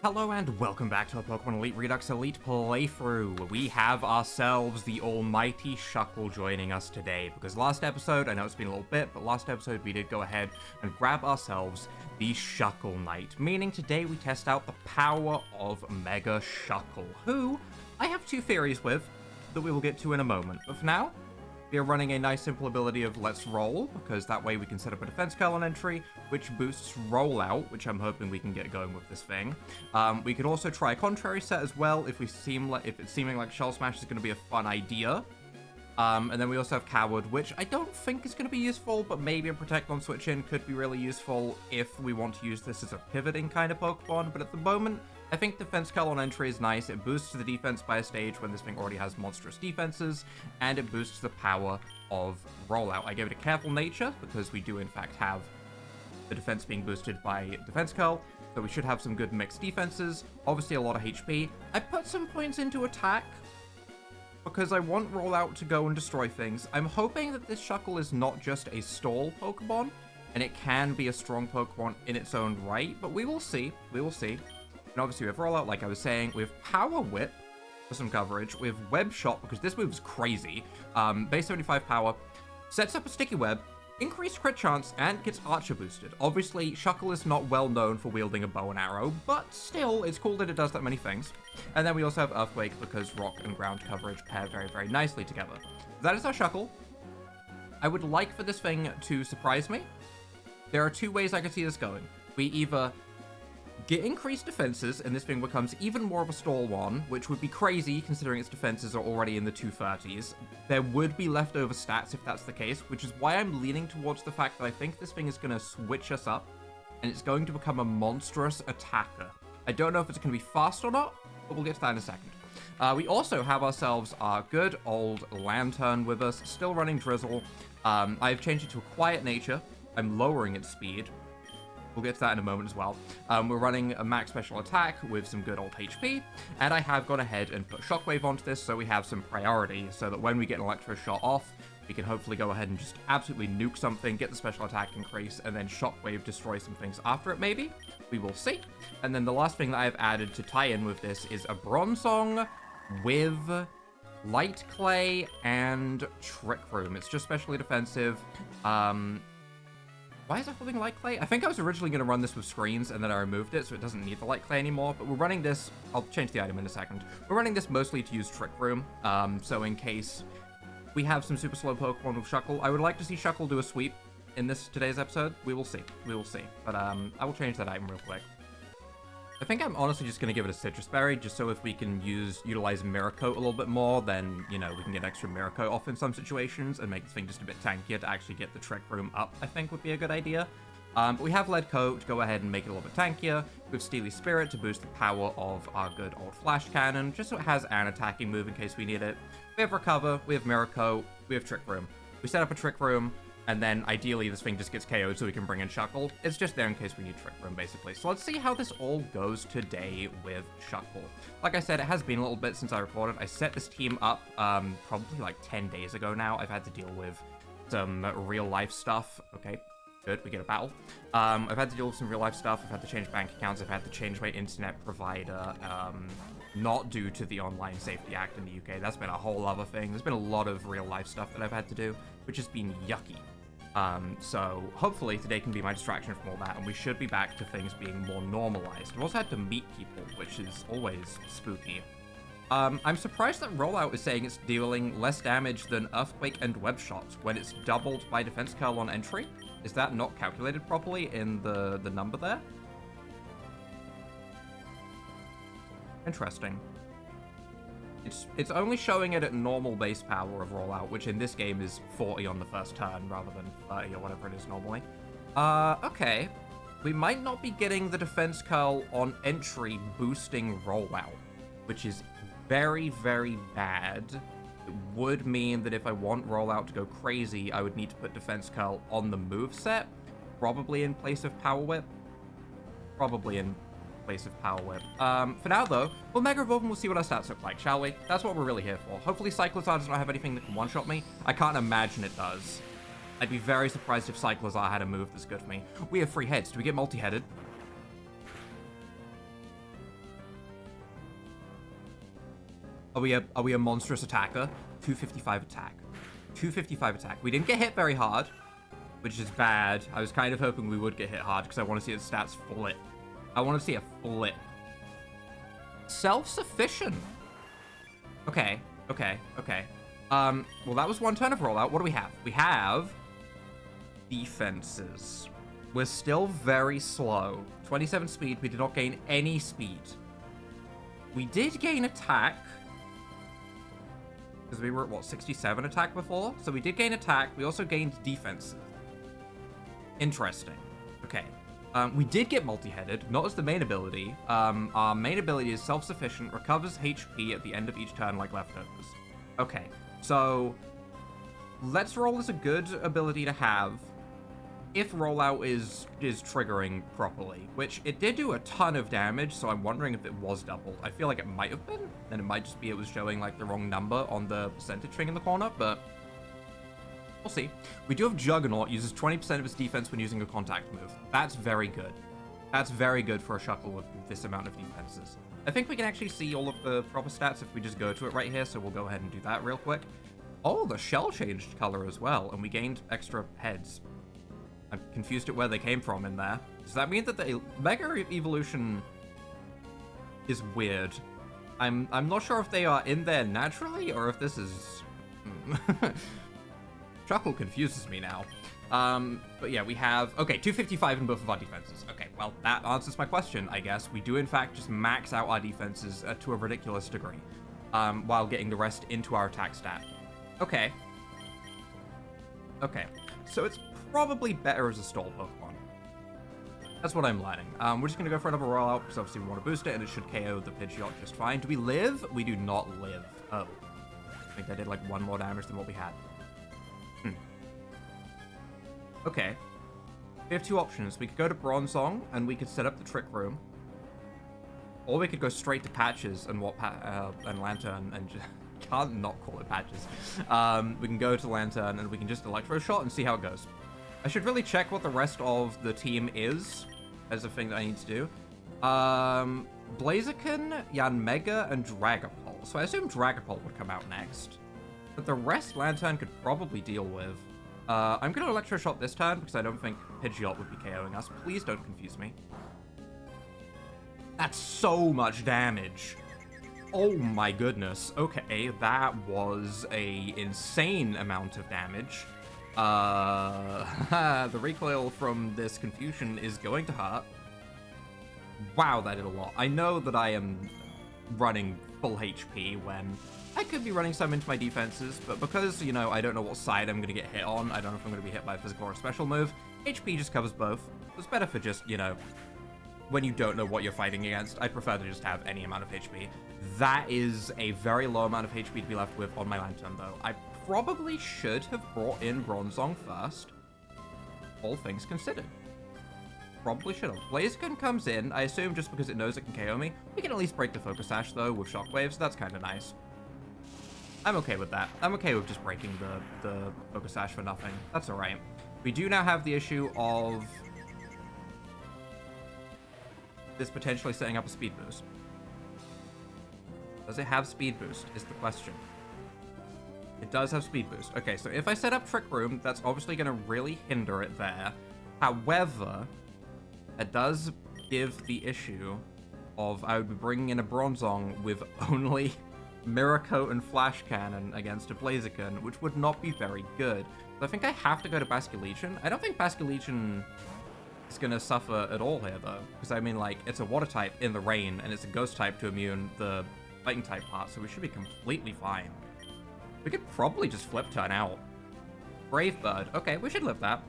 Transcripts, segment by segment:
Hello and welcome back to a Pokemon Elite Redux Elite playthrough. We have ourselves the almighty Shuckle joining us today, because last episode, I know it's been a little bit, but last episode we did go ahead and grab ourselves the Shuckle Knight, meaning today we test out the power of Mega Shuckle, who I have two theories with that we will get to in a moment. But for now, we are running a nice simple ability of Let's Roll, because that way we can set up a defense curl on entry, which boosts rollout, which I'm hoping we can get going with this thing. We could also try a contrary set as well if it's seeming like Shell Smash is going to be a fun idea. And then we also have Coward, which I don't think is going to be useful, but maybe a Protect on Switch In could be really useful if we want to use this as a pivoting kind of Pokemon. But at the moment, I think Defense Curl on entry is nice. It boosts the defense by a stage when this thing already has monstrous defenses, and it boosts the power of rollout. I gave it a Careful Nature because we do in fact have the defense being boosted by Defense Curl, so we should have some good mixed defenses. Obviously a lot of HP. I put some points into attack because I want rollout to go and destroy things. I'm hoping that this Shuckle is not just a stall Pokemon, and it can be a strong Pokemon in its own right, but we will see. We will see. And obviously we have rollout, like I was saying. We have Power Whip for some coverage. We have Web Shot, because this move's crazy. Base 75 power. Sets up a sticky web. Increased crit chance, and gets Archer boosted. Obviously, Shuckle is not well known for wielding a bow and arrow, but still, it's cool that it does that many things. And then we also have Earthquake, because rock and ground coverage pair very, very nicely together. That is our Shuckle. I would like for this thing to surprise me. There are two ways I could see this going. We either get increased defenses, and this thing becomes even more of a stall one, which would be crazy considering its defenses are already in the 230s. There would be leftover stats if that's the case, which is why I'm leaning towards the fact that I think this thing is going to switch us up, and it's going to become a monstrous attacker. I don't know if it's going to be fast or not, but we'll get to that in a second. We also have ourselves our good old Lanturn with us, still running Drizzle. I've changed it to a Quiet Nature. I'm lowering its speed. We'll get to that in a moment as well. We're running a max special attack with some good old HP, and I have gone ahead and put Shockwave onto this so we have some priority, so that when we get an Electro Shot off, we can hopefully go ahead and just absolutely nuke something, get the special attack increase, and then Shockwave destroy some things after it maybe. We will see. And then the last thing that I've added to tie in with this is a Bronzong with Light Clay and Trick Room. It's just specially defensive. Why is it holding Light Clay? I think I was originally going to run this with screens, and then I removed it, so it doesn't need the Light Clay anymore. But we're running this... I'll change the item in a second. We're running this mostly to use Trick Room, so in case we have some super slow Pokemon with Shuckle. I would like to see Shuckle do a sweep in today's episode. We will see. We will see. But I will change that item real quick. I think I'm honestly just going to give it a Citrus Berry, just so if we can utilize Mirror Coat a little bit more, then, you know, we can get extra Mirror Coat off in some situations and make this thing just a bit tankier to actually get the Trick Room up, I think would be a good idea. But we have Lead Coat to go ahead and make it a little bit tankier. We have Steely Spirit to boost the power of our good old Flash Cannon, just so it has an attacking move in case we need it. We have Recover, we have Mirror Coat, we have Trick Room. We set up a Trick Room, and then ideally this thing just gets KO'd so we can bring in Shuckle. It's just there in case we need Trick Room, basically. So let's see how this all goes today with Shuckle. Like I said, it has been a little bit since I recorded. I set this team up probably like 10 days ago now. I've had to deal with some real-life stuff. Okay, good, we get a battle. I've had to deal with some real-life stuff. I've had to change bank accounts. I've had to change my internet provider, not due to the Online Safety Act in the UK. That's been a whole other thing. There's been a lot of real-life stuff that I've had to do, which has been yucky. So hopefully today can be my distraction from all that, and we should be back to things being more normalized. I've also had to meet people, which is always spooky. I'm surprised that Rollout is saying it's dealing less damage than Earthquake and Web Shot when it's doubled by Defense Curl on entry. Is that not calculated properly in the number there? Interesting. It's only showing it at normal base power of Rollout, which in this game is 40 on the first turn rather than 30 or whatever it is normally. Okay. We might not be getting the Defense Curl on entry boosting Rollout, which is very, very bad. It would mean that if I want Rollout to go crazy, I would need to put Defense Curl on the moveset, probably in place of Power Whip. Probably in place of Power Whip. For now, though, we'll Mega Evolve and we'll see what our stats look like, shall we? That's what we're really here for. Hopefully Cyclozar does not have anything that can one-shot me. I can't imagine it does. I'd be very surprised if Cyclozar had a move that's good for me. We have 3 heads. Do we get multi-headed? Are we a monstrous attacker? 255 attack. 255 attack. We didn't get hit very hard, which is bad. I was kind of hoping we would get hit hard because I want to see the stats flip. I want to see a flip. Self-sufficient. Okay. Well, that was one turn of rollout. What do we have? We have defenses. We're still very slow. 27 speed. We did not gain any speed. We did gain attack. Because we were at, what, 67 attack before? So we did gain attack. We also gained defenses. Interesting. Okay. We did get multi-headed, not as the main ability. Our main ability is self-sufficient, recovers HP at the end of each turn like leftovers. Okay, so let's roll is a good ability to have if rollout is triggering properly, which it did do a ton of damage, so I'm wondering if it was double. I feel like it might have been, and it might just be it was showing like the wrong number on the percentage thing in the corner, but we'll see. We do have Juggernaut, uses 20% of its defense when using a contact move. That's very good. That's very good for a Shuckle with this amount of defenses. I think we can actually see all of the proper stats if we just go to it right here, so we'll go ahead and do that real quick. Oh, the shell changed color as well, and we gained extra heads. I'm confused at where they came from in there. Does that mean that the Mega Evolution is weird? I'm not sure if they are in there naturally, or if this is... Shuckle confuses me now. But yeah, we have... Okay, 255 in both of our defenses. Okay, well, that answers my question, I guess. We do, in fact, just max out our defenses to a ridiculous degree, while getting the rest into our attack stat. Okay. Okay, so it's probably better as a stall Pokemon. That's what I'm learning. We're just going to go for another rollout, because obviously we want to boost it, and it should KO the Pidgeot just fine. Do we live? We do not live. Oh. I think I did, like, 1 more damage than what we had. Okay. We have 2 options. We could go to Bronzong, and we could set up the Trick Room. Or we could go straight to Patches and Lanturn, and just... Can't not call it Patches. We can go to Lanturn, and we can just Electro Shot and see how it goes. I should really check what the rest of the team is, as a thing that I need to do. Blaziken, Yanmega, and Dragapult. So I assume Dragapult would come out next. But the rest Lanturn could probably deal with. I'm going to Electro Shot this turn because I don't think Pidgeot would be KOing us. Please don't confuse me. That's so much damage. Oh my goodness. Okay, that was a insane amount of damage. The recoil from this confusion is going to hurt. Wow, that did a lot. I know that I am running full HP when I could be running some into my defenses, but because, you know, I don't know what side I'm going to get hit on, I don't know if I'm going to be hit by a physical or a special move, HP just covers both. It's better for just, you know, when you don't know what you're fighting against. I prefer to just have any amount of HP. That is a very low amount of HP to be left with on my Lanturn, though. I probably should have brought in Bronzong first, all things considered. Probably should have. Blaziken comes in, I assume just because it knows it can KO me. We can at least break the Focus Sash, though, with Shockwaves. That's kind of nice. I'm okay with that. I'm okay with just breaking the Focus Sash for nothing. That's alright. We do now have the issue of this potentially setting up a speed boost. Does it have speed boost, is the question. It does have speed boost. Okay, so if I set up Trick Room, that's obviously going to really hinder it there. However, it does give the issue of I would be bringing in a Bronzong with only Mirror Coat and Flash Cannon against a Blaziken, which would not be very good. So I think I have to go to Basculegion. I don't think Basculegion is going to suffer at all here, though. Because, I mean, like, it's a Water type in the rain, and it's a Ghost type to immune the Fighting type part, so we should be completely fine. We could probably just Flip Turn out. Brave Bird. Okay, we should live that.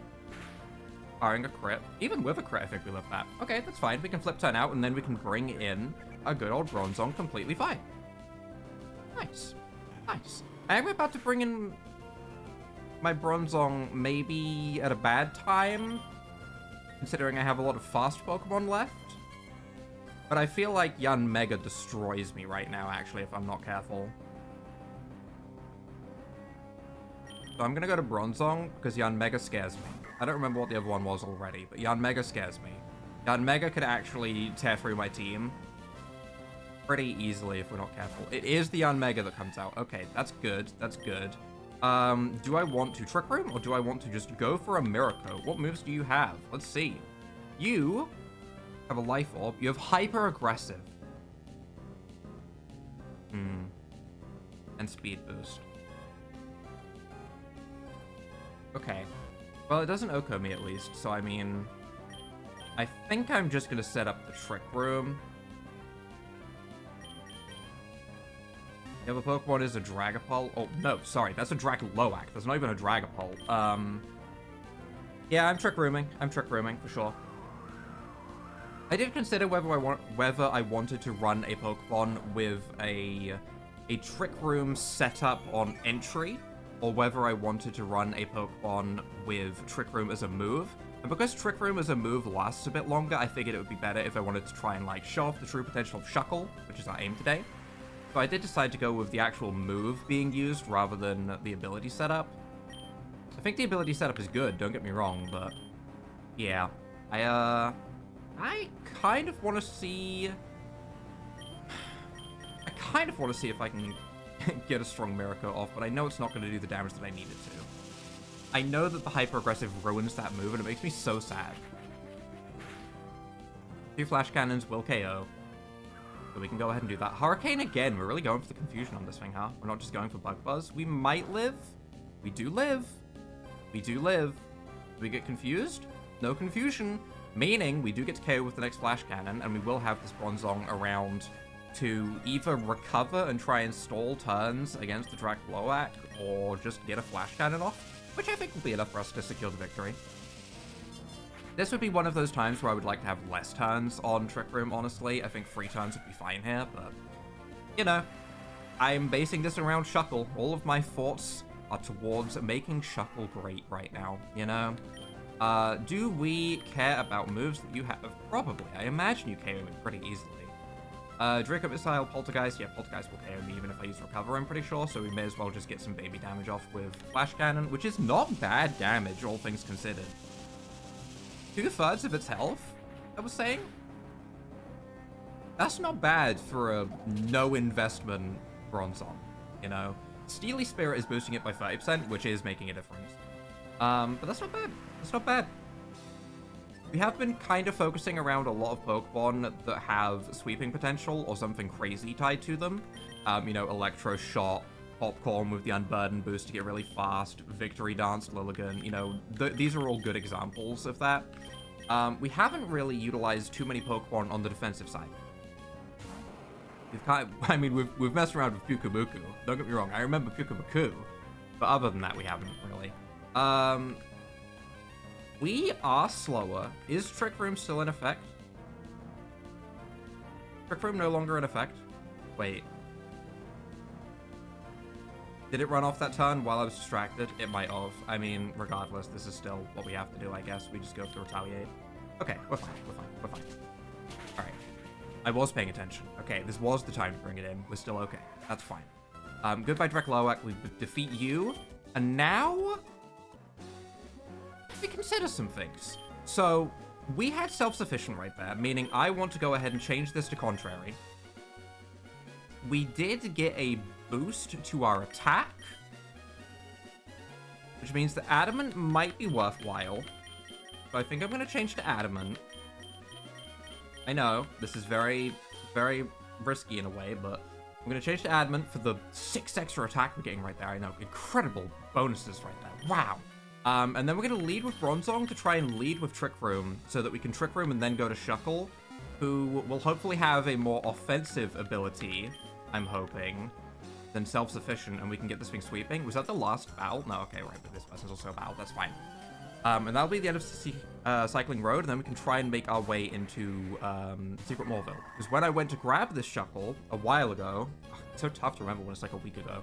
Firing a crit. Even with a crit, I think we live that. Okay, that's fine. We can Flip Turn out, and then we can bring in a good old Bronzong completely fine. Nice. Nice. I am about to bring in my Bronzong maybe at a bad time, considering I have a lot of fast Pokemon left. But I feel like Yanmega destroys me right now, actually, if I'm not careful. So I'm going to go to Bronzong, because Yanmega scares me. I don't remember what the other one was already, but Yanmega scares me. Yanmega could actually tear through my team. pretty easily if we're not careful. It is the Unmega that comes out. Okay, that's good. That's good. Do I want to Trick Room or do I want to just go for a Miracle? What moves do you have? Let's see. You have a Life Orb. You have Hyper Aggressive. And Speed Boost. Okay. Well, it doesn't Oko me at least, so I mean... I think I'm just gonna set up the Trick Room. The other Pokemon is a Dragapult. Oh, no, sorry, that's a Dragaloac. That's not even a Dragapult. Yeah, I'm Trick Rooming. I'm Trick Rooming, for sure. I did consider whether I wanted to run a Pokemon with a Trick Room setup on entry, or whether I wanted to run a Pokemon with Trick Room as a move. And because Trick Room as a move lasts a bit longer, I figured it would be better if I wanted to try and, like, show off the true potential of Shuckle, which is our aim today. So I did decide to go with the actual move being used rather than the ability setup. I think the ability setup is good, don't get me wrong, but... yeah. I kind of want to see... I kind of want to see if I can get a strong Miracle off, but I know it's not going to do the damage that I need it to. I know that the hyper-aggressive ruins that move, and it makes me so sad. 2 Flash Cannons will KO. So we can go ahead and do that. Hurricane again. We're really going for the confusion on this thing, huh? We're not just going for Bug Buzz. We might live. We do live. We do live. Do we get confused? No confusion. Meaning we do get to KO with the next Flash Cannon, and we will have this Bronzong around to either recover and try and stall turns against the Dragaloac, or just get a Flash Cannon off, which I think will be enough for us to secure the victory. This would be one of those times where I would like to have less turns on Trick Room, honestly. I think 3 turns would be fine here, but, you know, I'm basing this around Shuckle. All of my thoughts are towards making Shuckle great right now, you know? Do we care about moves that you have? Probably. I imagine you KO me pretty easily. Draco Missile, Poltergeist. Yeah, Poltergeist will KO me even if I use Recover, I'm pretty sure, so we may as well just get some baby damage off with Flash Cannon, which is not bad damage, all things considered. 2/3 of its health, I was saying? That's not bad for a no-investment Bronzong, you know? Steely Spirit is boosting it by 30%, which is making a difference. But that's not bad. That's not bad. We have been kind of focusing around a lot of Pokemon that have sweeping potential or something crazy tied to them. You know, Electro Shot, Popcorn with the Unburden boost to get really fast, Victory Dance, Lilligant, you know, these are all good examples of that. We haven't really utilized too many Pokemon on the defensive side. We've messed around with Pyukumuku, don't get me wrong, I remember Pyukumuku, but other than that, we haven't really. We are slower. Is Trick Room still in effect? Trick Room no longer in effect? Wait. Did it run off that turn while I was distracted? It might have. I mean, regardless, this is still what we have to do, I guess. We just go to retaliate. Okay, we're fine, we're fine, we're fine. Alright. I was paying attention. Okay, this was the time to bring it in. We're still okay. That's fine. Goodbye, Dragaloac. We defeat you. And now... we consider some things. So, we had self-sufficient right there, meaning I want to go ahead and change this to contrary. We did get a boost to our attack, which means that Adamant might be worthwhile. So I think I'm going to change to Adamant. I know, this is very, very risky in a way, but I'm going to change to Adamant for the 6 extra attack we're getting right there. I know, incredible bonuses right there. Wow. And then we're going to lead with Bronzong to try and lead with Trick Room, so that we can Trick Room and then go to Shuckle, who will hopefully have a more offensive ability, I'm hoping, than self-sufficient, and we can get this thing sweeping. Was that the last battle? No, okay, right, but this person's also a battle, that's fine. And that'll be the end of Cycling Road, and then we can try and make our way into Secret Mauville. Because when I went to grab this Shuckle a while ago, it's so tough to remember when it's like a week ago,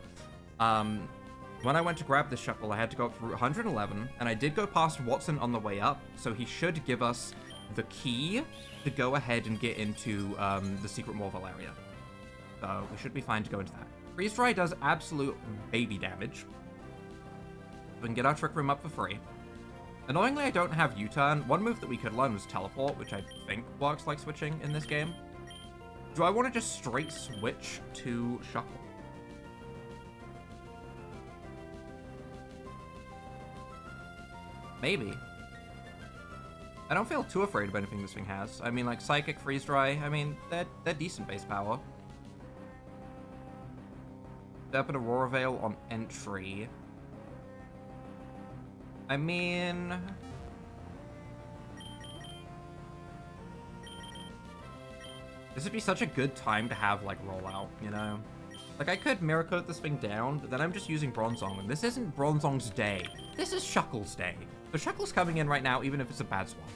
when I went to grab this Shuckle, I had to go up through 111, and I did go past Watson on the way up, so he should give us the key to go ahead and get into the Secret Mauville area. So we should be fine to go into that. Freeze Dry does absolute baby damage. We can get our Trick Room up for free. Annoyingly, I don't have U-Turn. One move that we could learn was Teleport, which I think works like switching in this game. Do I want to just straight switch to Shuckle? Maybe. I don't feel too afraid of anything this thing has. I mean, like, Psychic, Freeze Dry, I mean, they're decent base power. Step and Aurora Veil on entry. I mean... this would be such a good time to have, like, rollout, you know? Like, I could Mirror Coat this thing down, but then I'm just using Bronzong, and this isn't Bronzong's day. This is Shuckle's day. So Shuckle's coming in right now, even if it's a bad swap.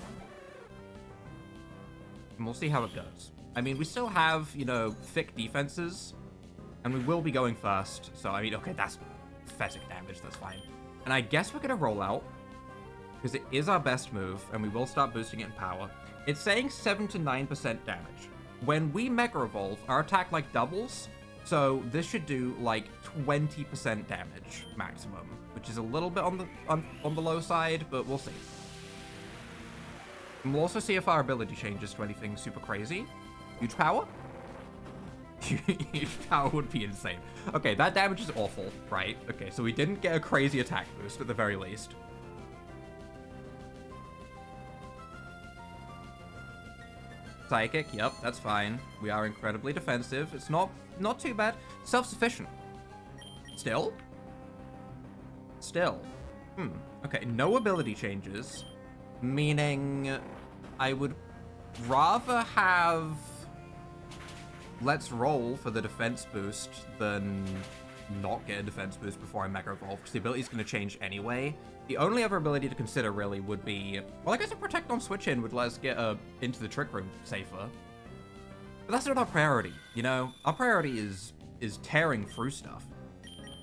And we'll see how it goes. I mean, we still have, you know, thick defenses, and we will be going first. So, I mean, okay, that's pathetic damage, that's fine. And I guess we're gonna roll out, because it is our best move, and we will start boosting it in power. It's saying 7 to 9% damage. When we Mega Evolve, our attack, like, doubles, so this should do, like, 20% damage maximum, which is a little bit on the low side, but we'll see. And we'll also see if our ability changes to anything super crazy. Huge power? Huge power would be insane. Okay, that damage is awful, right? Okay, so we didn't get a crazy attack boost at the very least. Psychic, yep, that's fine. We are incredibly defensive. It's not too bad. Self-sufficient. Still? Okay, no ability changes. Meaning I would rather have Let's Roll for the defense boost than not get a defense boost before I Mega Evolve, because the ability is going to change anyway. The only other ability to consider really would be, well, I guess a Protect on Switch In would let us get into the Trick Room safer. But that's not our priority, you know? Our priority is tearing through stuff.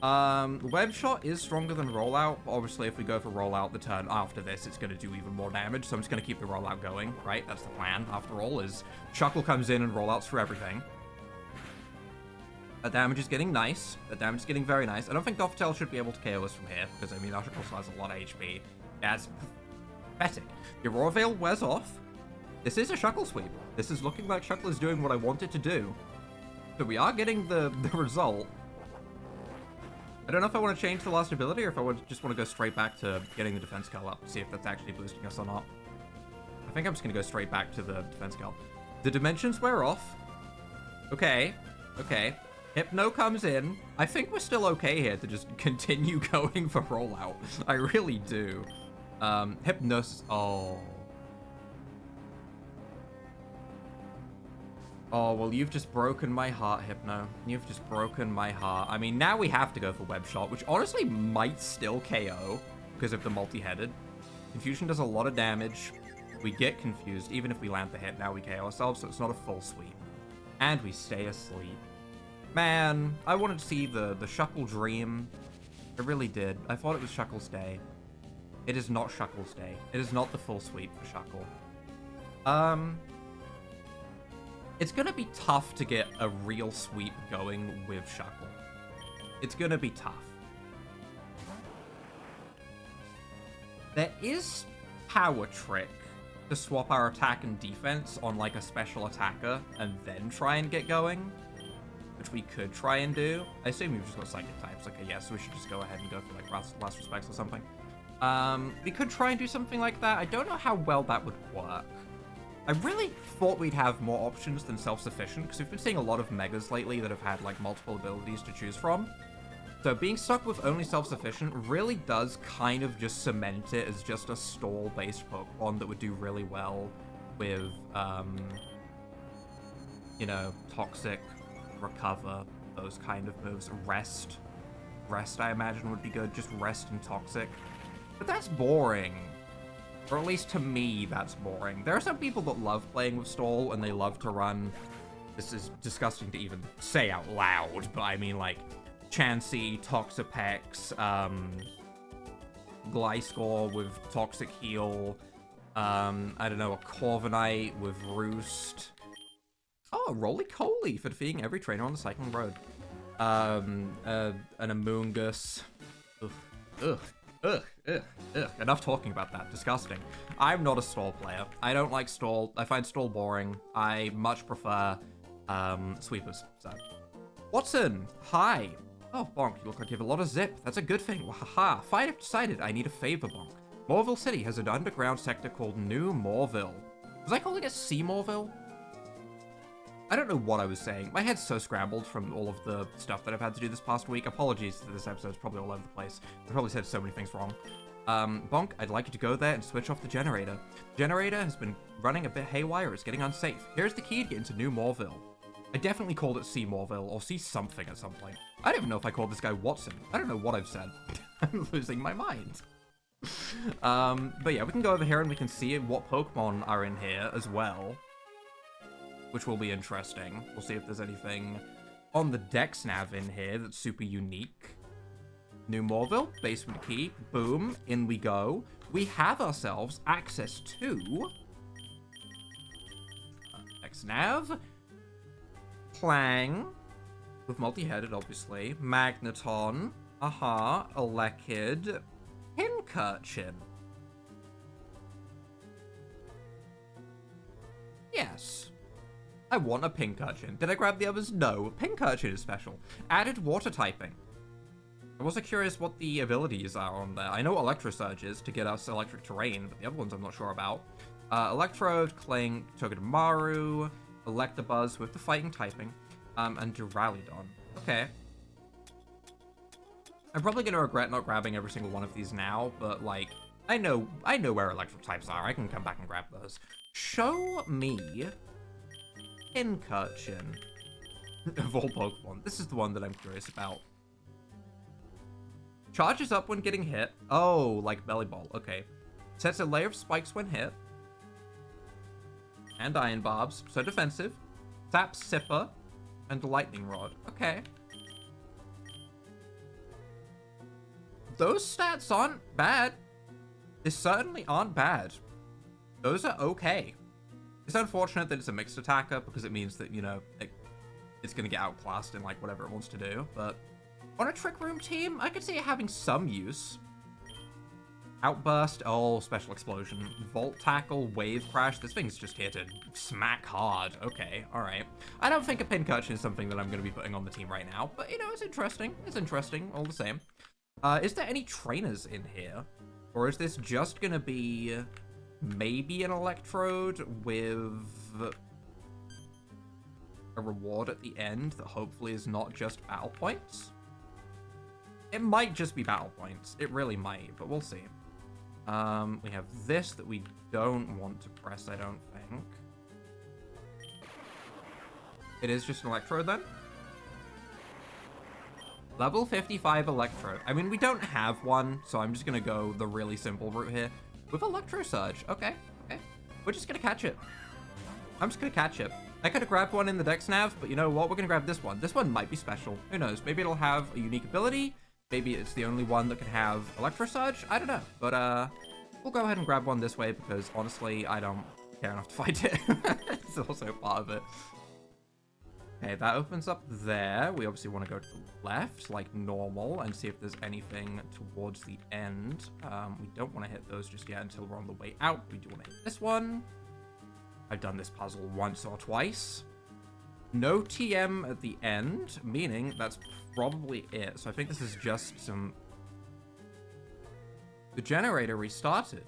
Web Shot is stronger than Rollout, but obviously if we go for Rollout the turn after this, it's going to do even more damage, so I'm just going to keep the Rollout going, right? That's the plan, after all, is Shuckle comes in and Rollouts through everything. That damage is getting nice. That damage is getting very nice. I don't think Doftail should be able to KO us from here, because, I mean, our Shuckle still has a lot of HP. That's pathetic. Your Aurora Veil wears off. This is a Shuckle sweep. This is looking like Shuckle is doing what I want it to do. So we are getting the result. I don't know if I want to change the last ability, or if I just want to go straight back to getting the defense curl up, see if that's actually boosting us or not. I think I'm just going to go straight back to the defense curl. The dimensions wear off. Okay. Okay. Hypno comes in. I think we're still okay here to just continue going for rollout. I really do. Hypnosis. Oh. Oh, well, you've just broken my heart, Hypno. You've just broken my heart. I mean, now we have to go for Web Shot, which honestly might still KO because of the multi-headed. Confusion does a lot of damage. We get confused. Even if we land the hit, now we KO ourselves, so it's not a full sweep. And we stay asleep. Man, I wanted to see the Shuckle dream. I really did. I thought it was Shuckle's day. It is not Shuckle's day. It is not the full sweep for Shuckle. It's gonna be tough to get a real sweep going with Shuckle. It's gonna be tough. There is Power Trick to swap our attack and defense on like a special attacker and then try and get going, which we could try and do. I assume we've just got psychic types. Okay, yeah, so we should just go ahead and go for like last respects or something. We could try and do something like that. I don't know how well that would work. I really thought we'd have more options than self-sufficient, because we've been seeing a lot of megas lately that have had like multiple abilities to choose from. So being stuck with only self-sufficient really does kind of just cement it as just a stall-based Pokemon that would do really well with, you know, Toxic, Recover, those kind of moves. Rest, I imagine, would be good. Just Rest and Toxic. But that's boring. Or at least to me, that's boring. There are some people that love playing with Stall, and they love to run... This is disgusting to even say out loud, but I mean, like, Chansey, Toxapex, Gliscor with Toxic Heal, I don't know, a Corviknight with Roost. Oh, Roly-Coly for defeating every trainer on the Cycling Road. An Amoonguss. Ugh. Enough talking about that. Disgusting. I'm not a Stall player. I don't like Stall. I find Stall boring. I much prefer Sweepers. So. Watson, hi. Oh, Bonk, you look like you have a lot of zip. That's a good thing. Wahaha. Fine, I've decided I need a favor, Bonk. Mauville City has an underground sector called New Mauville. Was I calling it C Mauville? I don't know what I was saying. My head's so scrambled from all of the stuff that I've had to do this past week. Apologies that this episode's probably all over the place. I probably said so many things wrong. Bonk, I'd like you to go there and switch off the generator. The generator has been running a bit haywire. It's getting unsafe. Here's the key to get into New Mauville. I definitely called it C Mauville or C something at some point. I don't even know if I called this guy Watson. I don't know what I've said. I'm losing my mind. But yeah, we can go over here and we can see what Pokemon are in here as well, which will be interesting. We'll see if there's anything on the Dex Nav in here that's super unique. New Mauville, basement key, boom, in we go. We have ourselves access to Dex Nav, Clang, with multi-headed, obviously, Magneton, Elekid, Pincurchin. Yes. I want a Pincurchin. Did I grab the others? No. Pincurchin is special. Added water typing. I was curious what the abilities are on there. I know Electro Surge is to get us electric terrain, but the other ones I'm not sure about. Electrode, Cling, Togedemaru, Electabuzz with the fighting typing, and Duraludon. Okay. I'm probably gonna regret not grabbing every single one of these now, but like, I know where electric types are. I can come back and grab those. Show me Pincurchin of all Pokemon. This is the one that I'm curious about. Charges up when getting hit. Oh, like Belly Ball. Okay. Sets a layer of spikes when hit. And Iron Barbs. So defensive. Saps Sipper. And Lightning Rod. Okay. Those stats aren't bad. They certainly aren't bad. Those are okay. It's unfortunate that it's a mixed attacker because it means that, you know, it's going to get outclassed in, like, whatever it wants to do. But on a Trick Room team, I could see it having some use. Outburst. Oh, Special Explosion. Volt Tackle. Wave Crash. This thing's just here to smack hard. Okay, alright. I don't think a Pincurchin is something that I'm going to be putting on the team right now. But, you know, it's interesting. It's interesting all the same. Is there any trainers in here? Or is this just going to be maybe an Electrode with a reward at the end that hopefully is not just battle points? It might just be battle points. It really might, but we'll see. We have this that we don't want to press, I don't think. It is just an Electrode then? Level 55 Electrode. I mean, we don't have one, so I'm just gonna go the really simple route here. With Electro Surge. Okay, okay. We're just gonna catch it. I'm just gonna catch it. I could have grabbed one in the Dex Nav, but you know what? We're gonna grab this one. This one might be special. Who knows? Maybe it'll have a unique ability. Maybe it's the only one that can have Electro Surge. I don't know. But, we'll go ahead and grab one this way because, honestly, I don't care enough to fight it. It's also part of it. Okay, that opens up there. We obviously want to go to the left, like normal, and see if there's anything towards the end. We don't want to hit those just yet until we're on the way out. We do want to hit this one. I've done this puzzle once or twice. No TM at the end, meaning that's probably it. So I think this is just some... The generator restarted.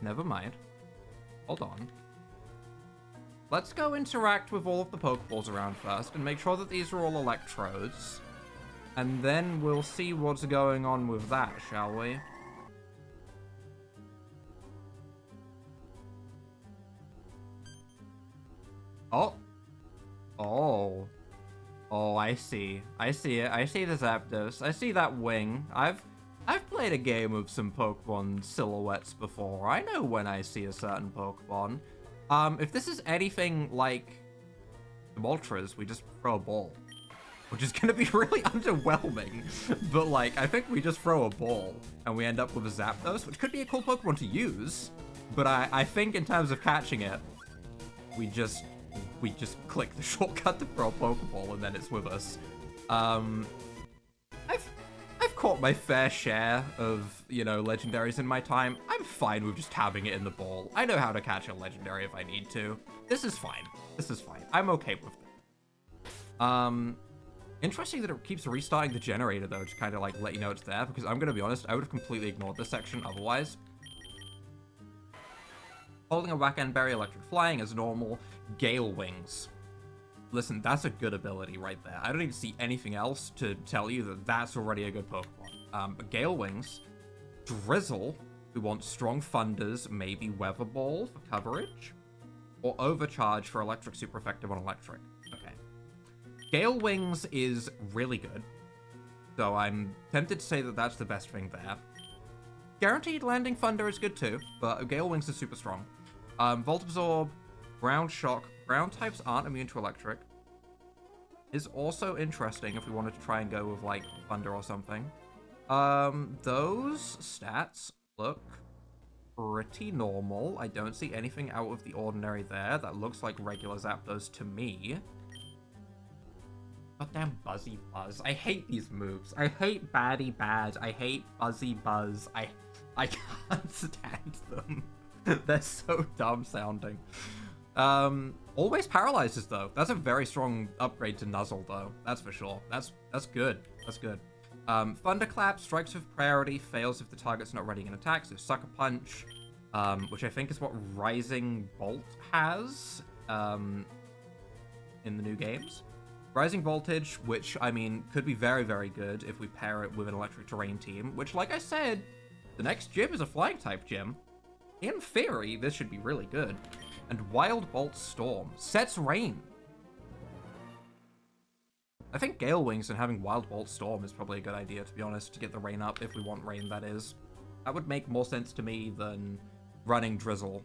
Never mind. Hold on. Let's go interact with all of the Pokeballs around first and make sure that these are all Electrodes. And then we'll see what's going on with that, shall we? Oh. Oh. Oh, I see. I see it. I see the Zapdos. I see that wing. I've played a game of some Pokemon silhouettes before. I know when I see a certain Pokemon. If this is anything like the Moltres, we just throw a ball. Which is going to be really underwhelming. But, like, I think we just throw a ball and we end up with a Zapdos, which could be a cool Pokemon to use. But I think in terms of catching it, we just click the shortcut to throw a Pokeball and then it's with us. I've caught my fair share of, you know, legendaries in my time. I'm fine with just having it in the ball. I know how to catch a legendary if I need to. This is fine. This is fine. I'm okay with it. Interesting that it keeps restarting the generator, though, to kind of, like, let you know it's there, because I'm going to be honest, I would have completely ignored this section otherwise. Holding a Whack-End Berry, Electric Flying as normal. Gale Wings. Listen, that's a good ability right there. I don't even see anything else to tell you that that's already a good Pokemon. But Gale Wings, Drizzle, who wants Strong Thunders, maybe Weather Ball for coverage, or Overcharge for Electric super effective on Electric. Okay. Gale Wings is really good, so I'm tempted to say that that's the best thing there. Guaranteed Landing Thunder is good too, but Gale Wings is super strong. Volt Absorb, Ground Shock. Ground types aren't immune to electric. Is also interesting if we wanted to try and go with, like, thunder or something. Those stats look pretty normal. I don't see anything out of the ordinary there. That looks like regular Zapdos to me. Goddamn Buzzy Buzz. I hate these moves. I hate Baddie Bad. I hate Buzzy Buzz. I can't stand them. They're so dumb sounding. Always paralyzes though. That's a very strong upgrade to Nuzzle though. That's for sure. That's good. That's good. Thunderclap strikes with priority, fails if the target's not ready an attack. So Sucker Punch, which I think is what Rising Bolt has in the new games. Rising Voltage, which I mean could be very, very good if we pair it with an Electric Terrain team. Which, like I said, the next gym is a Flying type gym. In theory, this should be really good. And Wild Bolt Storm sets rain. I think Gale Wings and having Wild Bolt Storm is probably a good idea, to be honest, to get the rain up, if we want rain, that is. That would make more sense to me than running Drizzle.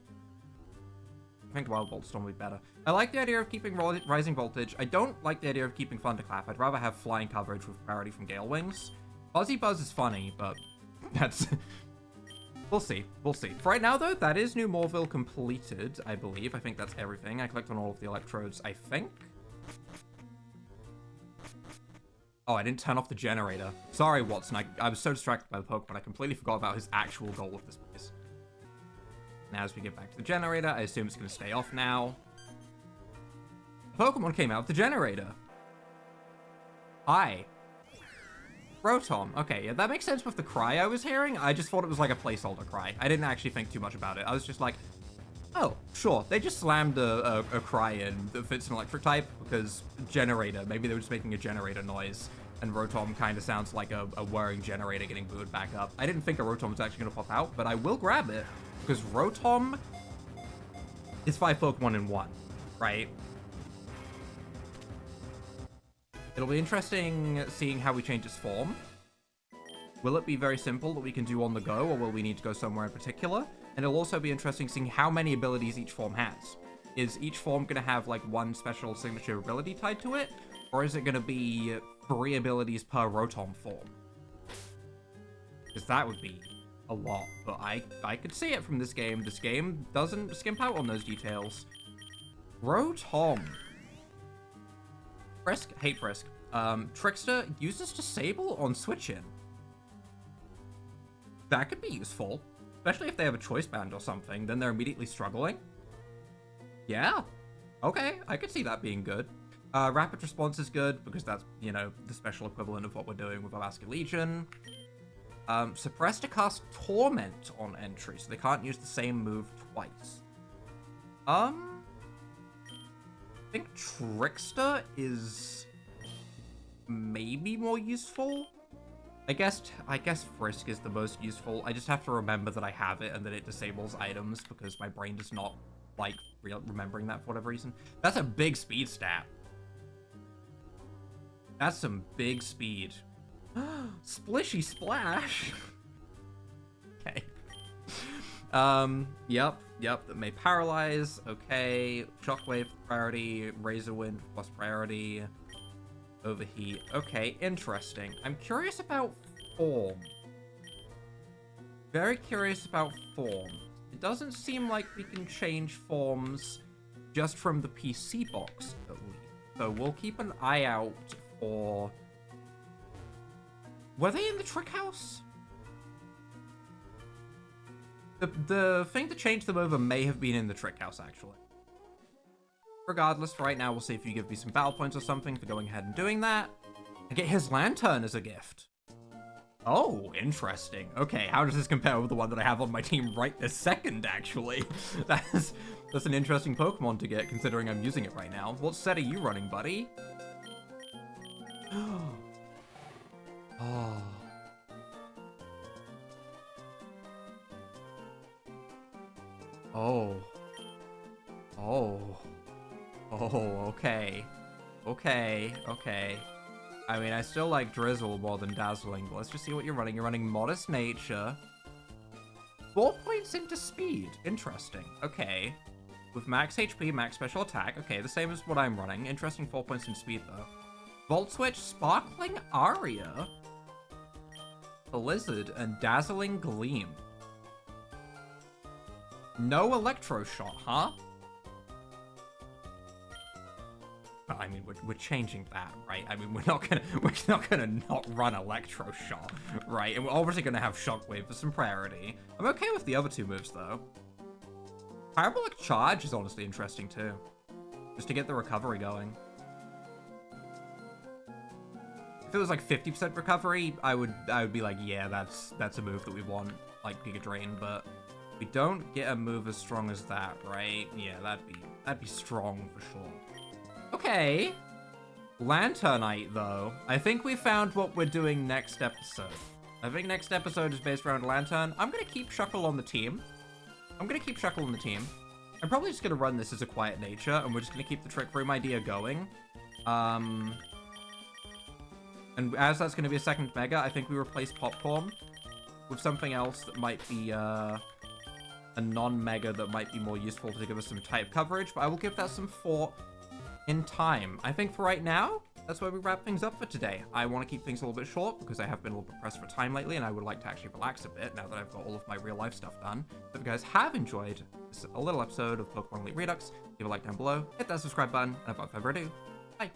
I think Wild Bolt Storm would be better. I like the idea of keeping Rising Voltage. I don't like the idea of keeping Thunderclap. I'd rather have flying coverage with priority from Gale Wings. Buzzy Buzz is funny, but that's... We'll see. We'll see. For right now, though, that is New Mauville completed, I believe. I think that's everything. I clicked on all of the electrodes, I think. Oh, I didn't turn off the generator. Sorry, Watson. I was so distracted by the Pokemon, I completely forgot about his actual goal of this place. Now, as we get back to the generator, I assume it's going to stay off now. Pokemon came out of the generator. Hi. Rotom. Okay, yeah, that makes sense with the cry I was hearing. I just thought it was like a placeholder cry. I didn't actually think too much about it. I was just like, oh, sure. They just slammed a cry in that fits an electric type because generator. Maybe they were just making a generator noise. And Rotom kind of sounds like a whirring generator getting booted back up. I didn't think a Rotom was actually going to pop out, but I will grab it because Rotom is 5 Pokemon in 1, right? It'll be interesting seeing how we change its form. Will it be very simple that we can do on the go, or will we need to go somewhere in particular? And it'll also be interesting seeing how many abilities each form has. Is each form going to have, like, one special signature ability tied to it? Or is it going to be 3 abilities per Rotom form? Because that would be a lot. But I could see it from this game. This game doesn't skimp out on those details. Rotom. Frisk? Hate Frisk. Trickster uses Disable on Switch-In. That could be useful. Especially if they have a choice band or something, then they're immediately struggling. Yeah. Okay, I could see that being good. Rapid Response is good, because that's, you know, the special equivalent of what we're doing with Alaska Legion. Suppress to cast Torment on entry, so they can't use the same move twice. I think Trickster is maybe more useful. I guess Frisk is the most useful. I just have to remember that I have it and that it disables items because my brain does not like remembering that for whatever reason. That's a big speed stat. That's some big speed. Splishy Splash. Okay. Yep, that may paralyze. Okay. Shockwave priority. Razor Wind plus priority. Overheat. Okay, interesting. I'm curious about form. Very curious about form. It doesn't seem like we can change forms just from the PC box, at least. So we'll keep an eye out for Were they in the trick house? The thing to change them over may have been in the trick house, actually. Regardless, for right now, we'll see if you give me some battle points or something for going ahead and doing that. And get his Lanturn as a gift. Oh, interesting. Okay, how does this compare with the one that I have on my team right this second, actually? That's an interesting Pokemon to get, considering I'm using it right now. What set are you running, buddy? Oh. Oh. Oh. Oh, okay. Okay, okay. I mean, I still like Drizzle more than Dazzling, but let's just see what you're running. You're running Modest Nature. 4 points into Speed. Interesting. Okay. With max HP, max special attack. Okay, the same as what I'm running. Interesting 4 points in Speed, though. Volt Switch, Sparkling Aria, Blizzard, and Dazzling Gleam. No Electro Shot, huh? I mean, we're changing that, right? I mean, we're not gonna not run Electro Shot, right? And we're obviously gonna have Shockwave for some priority. I'm okay with the other two moves, though. Parabolic Charge is honestly interesting too, just to get the recovery going. If it was like 50% recovery, I would be like, yeah, that's a move that we want, like Giga Drain, but we don't get a move as strong as that, right? Yeah, that'd be strong for sure. Okay. Lanturnite, though. I think we found what we're doing next episode. I think next episode is based around Lanturn. I'm gonna keep Shuckle on the team. I'm probably just gonna run this as a Quiet Nature, and we're just gonna keep the Trick Room idea going. And as that's gonna be a second Mega, I think we replace Popcorn with something else that might be, a non-Mega that might be more useful to give us some type coverage, but I will give that some thought in time. I think for right now, that's where we wrap things up for today. I want to keep things a little bit short because I have been a little bit pressed for time lately, and I would like to actually relax a bit now that I've got all of my real life stuff done. If you guys have enjoyed this a little episode of Pokemon Elite Redux, leave a like down below, hit that subscribe button, and without further ado, bye.